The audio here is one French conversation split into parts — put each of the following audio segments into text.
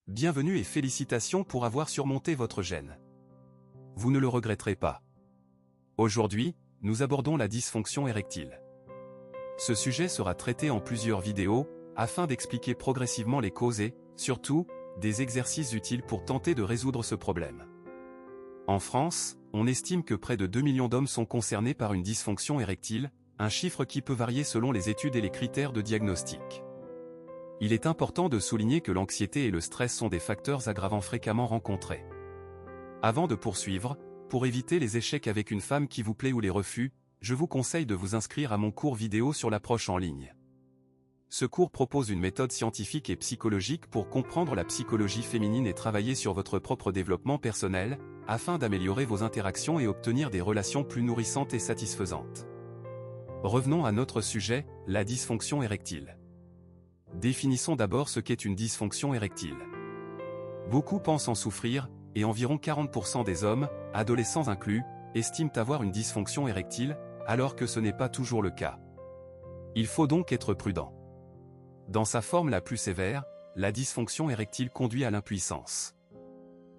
Bienvenue et félicitations pour avoir surmonté votre gêne. Vous ne le regretterez pas. Aujourd'hui, nous abordons la dysfonction érectile. Ce sujet sera traité en plusieurs vidéos, afin d'expliquer progressivement les causes et, surtout, des exercices utiles pour tenter de résoudre ce problème. En France, on estime que près de 2 millions d'hommes sont concernés par une dysfonction érectile, un chiffre qui peut varier selon les études et les critères de diagnostic. Il est important de souligner que l'anxiété et le stress sont des facteurs aggravants fréquemment rencontrés. Avant de poursuivre, pour éviter les échecs avec une femme qui vous plaît ou les refus, je vous conseille de vous inscrire à mon cours vidéo sur l'approche en ligne. Ce cours propose une méthode scientifique et psychologique pour comprendre la psychologie féminine et travailler sur votre propre développement personnel, afin d'améliorer vos interactions et obtenir des relations plus nourrissantes et satisfaisantes. Revenons à notre sujet, la dysfonction érectile. Définissons d'abord ce qu'est une dysfonction érectile. Beaucoup pensent en souffrir, et environ 40% des hommes, adolescents inclus, estiment avoir une dysfonction érectile, alors que ce n'est pas toujours le cas. Il faut donc être prudent. Dans sa forme la plus sévère, la dysfonction érectile conduit à l'impuissance.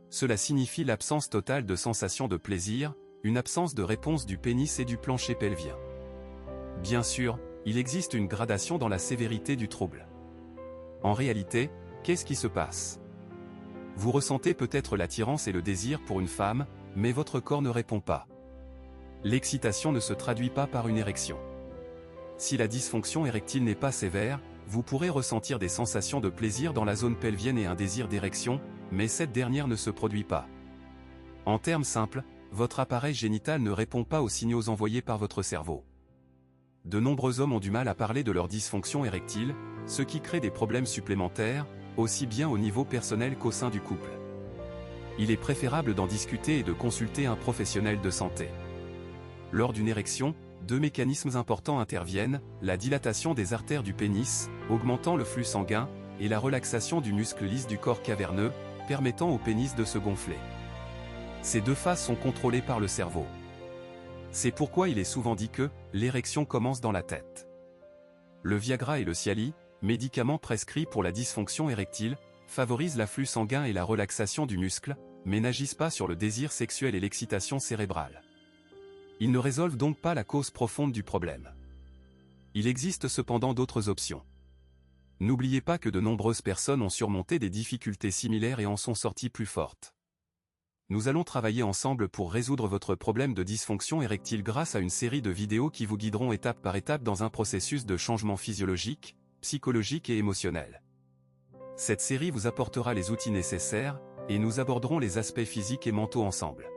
Cela signifie l'absence totale de sensation de plaisir, une absence de réponse du pénis et du plancher pelvien. Bien sûr, il existe une gradation dans la sévérité du trouble. En réalité, qu'est-ce qui se passe? Vous ressentez peut-être l'attirance et le désir pour une femme, mais votre corps ne répond pas. L'excitation ne se traduit pas par une érection. Si la dysfonction érectile n'est pas sévère, vous pourrez ressentir des sensations de plaisir dans la zone pelvienne et un désir d'érection, mais cette dernière ne se produit pas. En termes simples, votre appareil génital ne répond pas aux signaux envoyés par votre cerveau. De nombreux hommes ont du mal à parler de leur dysfonction érectile, ce qui crée des problèmes supplémentaires, aussi bien au niveau personnel qu'au sein du couple. Il est préférable d'en discuter et de consulter un professionnel de santé. Lors d'une érection, deux mécanismes importants interviennent, la dilatation des artères du pénis, augmentant le flux sanguin, et la relaxation du muscle lisse du corps caverneux, permettant au pénis de se gonfler. Ces deux phases sont contrôlées par le cerveau. C'est pourquoi il est souvent dit que l'érection commence dans la tête. Le Viagra et le Cialis, médicaments prescrits pour la dysfonction érectile, favorisent l'afflux sanguin et la relaxation du muscle, mais n'agissent pas sur le désir sexuel et l'excitation cérébrale. Ils ne résolvent donc pas la cause profonde du problème. Il existe cependant d'autres options. N'oubliez pas que de nombreuses personnes ont surmonté des difficultés similaires et en sont sorties plus fortes. Nous allons travailler ensemble pour résoudre votre problème de dysfonction érectile grâce à une série de vidéos qui vous guideront étape par étape dans un processus de changement physiologique, psychologique et émotionnel. Cette série vous apportera les outils nécessaires, et nous aborderons les aspects physiques et mentaux ensemble.